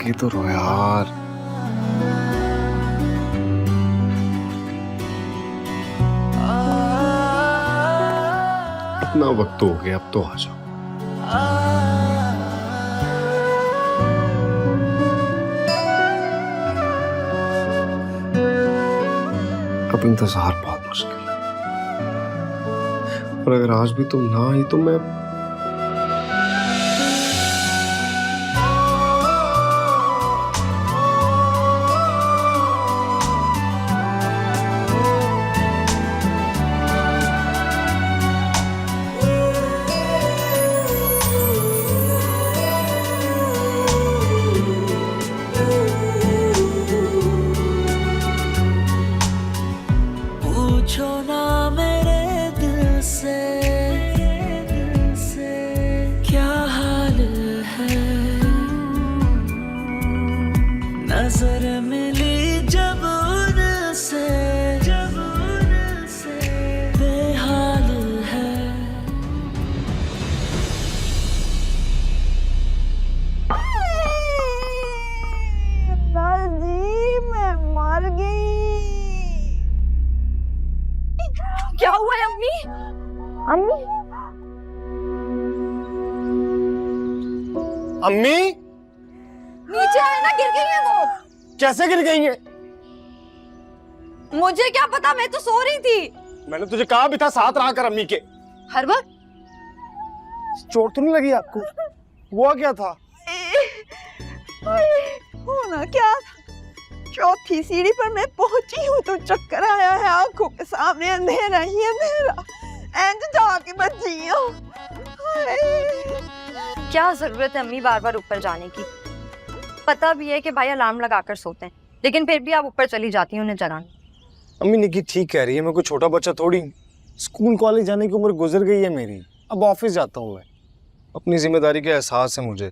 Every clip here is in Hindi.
के तो रो यार। इतना वक्त हो गया, अब तो आ जाओ। अब इंतजार बहुत मुश्किल है, और अगर आज भी तुम ना आई तो मैं पूछो ना मेरे दिल से क्या हाल है। नजर मिली जब उनसे बेहाल है। अल्लाह जी, मैं मर गई। क्या हुआ है अम्मी? अम्मी अम्मी नीचे आए ना, गिर गई है वो। कैसे गिर गई है? मुझे क्या पता, मैं तो सो रही थी। मैंने तुझे कहा भी था साथ रहा कर अम्मी के। हर वक्त चोट तो नहीं लगी आपको? हुआ क्या था? होना क्या था? चौथी सीढ़ी पर मैं पहुंची हूँ तो चक्कर आया है, आंखों के सामने अंधेरा ही अंधेरा, एंड जाके बची हूँ। क्या जरूरत है अम्मी बार बार ऊपर जाने की? पता भी है कि भाई अलार्म लगाकर सोते हैं, लेकिन फिर भी आप ऊपर चली जाती हैं उन्हें जगाने। अम्मी निकी ठीक कह रही है, मैं कोई छोटा बच्चा थोड़ी। स्कूल कॉलेज जाने की उम्र गुजर गई है मेरी, अब ऑफिस जाता हूँ मैं। अपनी जिम्मेदारी का एहसास है मुझे।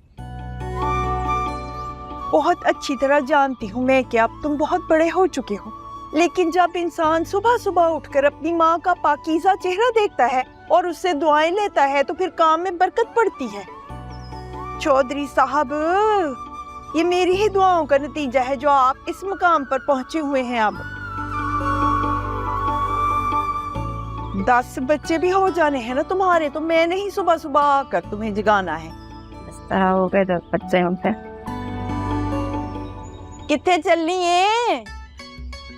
बहुत अच्छी तरह जानती हूँ मैं कि अब तुम बहुत बड़े हो चुके हो, लेकिन जब इंसान सुबह सुबह उठकर अपनी माँ का पाकीज़ा चेहरा देखता है और उससे दुआएं लेता है तो फिर काम में बरकत पड़ती है। चौधरी साहब, ये मेरी ही दुआओं का नतीजा है जो आप इस मुकाम पर पहुंचे हुए हैं। अब 10 बच्चे भी हो जाने हैं ना तुम्हारे, तो मैं नहीं सुबह सुबह आकर तुम्हें जगाना है। इस तरह हो गए 10 बच्चे उनसे। किथे चलनी है?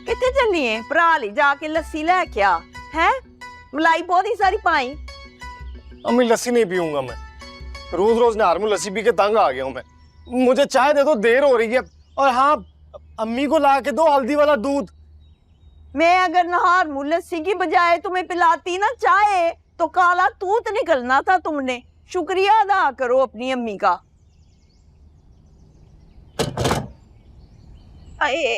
किथे चलनी है? भराली जाके लस्सी लेके आ, है मलाई बहुत ही सारी पाई। अम्मी लस्सी नहीं पीऊंगा मैं, रोज रोज नहर में लस्सी पी के तंग आ गया हूँ मैं। मुझे चाय दे दो, देर हो रही है। और हाँ, अम्मी को ला के दो हल्दी वाला दूध। मैं अगर नहार मुँह लस्सी की बजाय तुम्हें पिलाती ना चाय, तो काला तूत निकलना था तुमने। शुक्रिया अदा करो अपनी अम्मी का। आए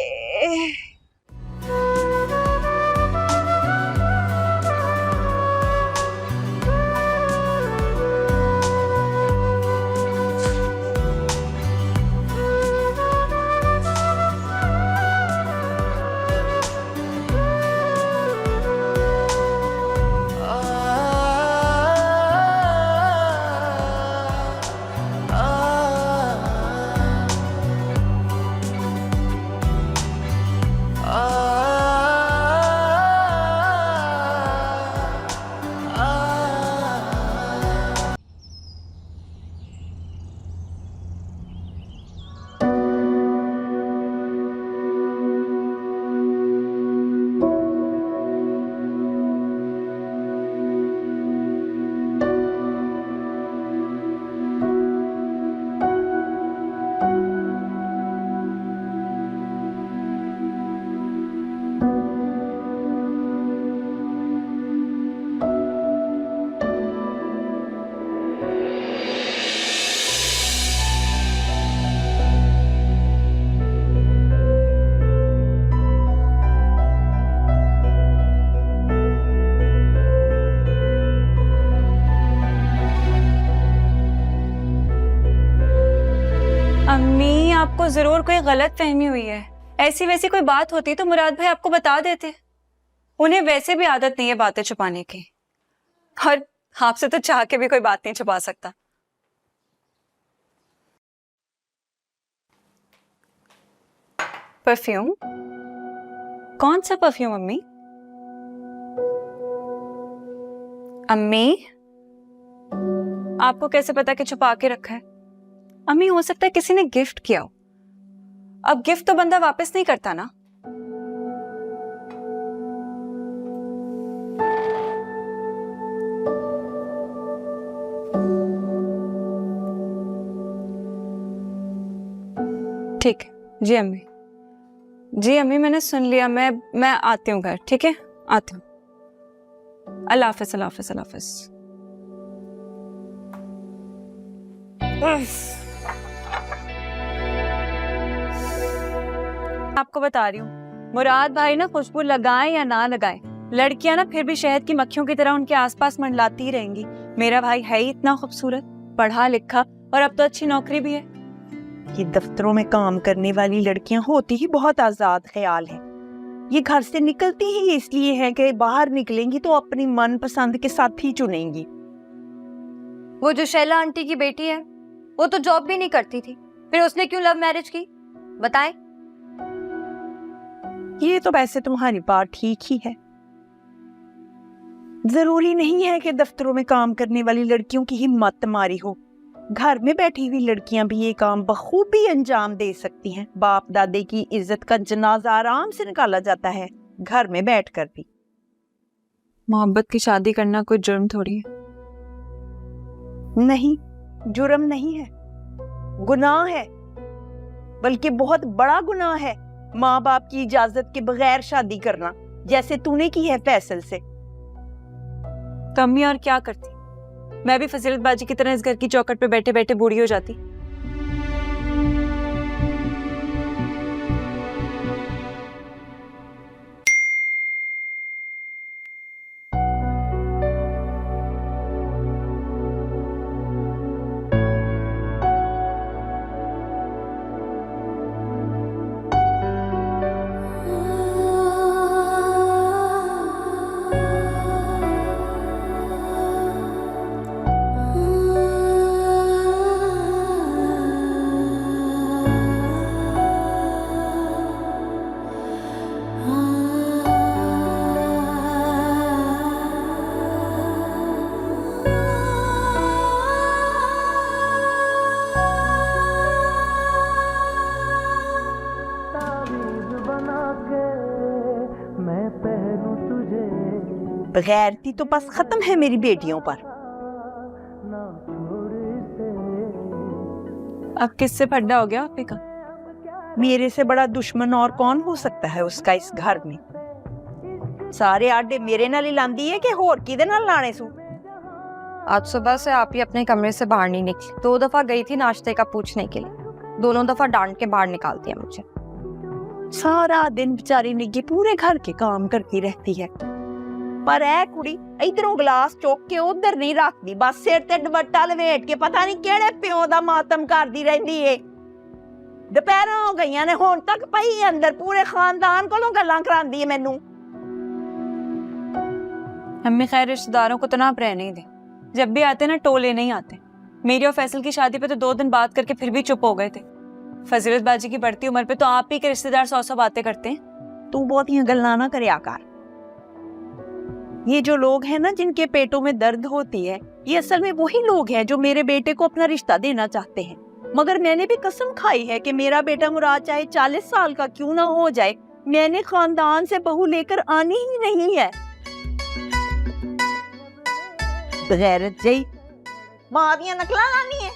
अम्मी, आपको जरूर कोई गलत फहमी हुई है। ऐसी वैसी कोई बात होती तो मुराद भाई आपको बता देते। उन्हें वैसे भी आदत नहीं है बातें छुपाने की, और आपसे तो चाह के भी कोई बात नहीं छुपा सकता। परफ्यूम? कौन सा परफ्यूम अम्मी? अम्मी, आपको कैसे पता कि छुपा के रखा है? अम्मी, हो सकता है किसी ने गिफ्ट किया हो। अब गिफ्ट तो बंदा वापस नहीं करता ना। ठीक है जी अम्मी। जी अम्मी, मैंने सुन लिया। मैं आती हूँ घर। ठीक है, आती हूँ। अल्लाह हाफिज, अल्लाह हाफिज, अल्लाह हाफिज। आपको बता रही हूँ, मुराद भाई ना खुशबू लगाएं या ना लगाएं, लड़कियां ना फिर भी शहद की मक्खियों की तरह उनके आसपास मंडलाती ही रहेंगी। मेरा भाई है ही इतना खूबसूरत, पढ़ा लिखा, और अब तो अच्छी नौकरी भी है। ये दफ्तरों में काम करने वाली लड़कियां होती ही बहुत आजाद ख्याल है। ये घर से निकलती ही इसलिए है कि बाहर निकलेंगी तो अपनी मनपसंद के साथ ही चुनेंगी। वो जो शैला आंटी की बेटी है, वो तो जॉब भी नहीं करती थी, फिर उसने क्यों लव मैरिज की? बताएं। ये तो वैसे तुम्हारी बात ठीक ही है। जरूरी नहीं है कि दफ्तरों में काम करने वाली लड़कियों की हिम्मत मारी हो। घर में बैठी हुई लड़कियां भी ये काम बखूबी अंजाम दे सकती हैं। बाप दादे की इज्जत का जनाजा आराम से निकाला जाता है, घर में बैठकर भी। मोहब्बत की शादी करना कोई जुर्म थोड़ी है। नहीं, जुर्म नहीं है, गुनाह है, बल्कि बहुत बड़ा गुनाह है माँ बाप की इजाजत के बगैर शादी करना, जैसे तूने की है फैसल से। तो अम्मी और क्या करती? मैं भी फजीलत बाजी की तरह इस घर की चौखट पे बैठे बैठे बूढ़ी हो जाती। बगैरती तो बस खत्म है मेरी बेटियों पर। अब किससे फड्डा हो गया आपे का? मेरे से बड़ा दुश्मन और कौन हो सकता है उसका इस घर में। सारे आडे मेरे नाल ही लांदी है कि होर किदे नाल लाने सू। आज सुबह से आप ही अपने कमरे से बाहर नहीं निकली। 2 दफा गई थी नाश्ते का पूछने के लिए, दोनों दफा डांट के बाहर निकाल दिया मुझे। सारा दिन बेचारी निੱकी पूरे घर के काम करती रहती है, पर ऐ कुड़ी इधरों गिलास चुक के उधर नहीं रखती, बस सिर ते दुपट्टा लपेट के पता नहीं केड़े प्यो दा मातम करदी रहंदी है। दोपहरां हो गईयां ने, हुण तक पई अंदर, पूरे खानदान कोलों गल्लां करांदी है मैनू। अम्मी खैर, रिश्तेदारों को तो ना आप रहने ही दें। जब भी आते ना टोले नहीं आते। मेरी और फैसल की शादी पे तो 2 दिन बात करके फिर भी चुप हो गए थे। फजीलत बाजी की बढ़ती उम्र पे तो आप ही के रिश्तेदार 100 बातें करते हैं। तू बहुतियां गल्लां ना करया कर। ये जो लोग हैं ना जिनके पेटों में दर्द होती है, ये असल में वही लोग हैं जो मेरे बेटे को अपना रिश्ता देना चाहते हैं। मगर मैंने भी कसम खाई है कि मेरा बेटा मुराद चाहे 40 साल का क्यों ना हो जाए, मैंने खानदान से बहू लेकर आनी ही नहीं है। गैरत जई मां दियां नकलां लानी है।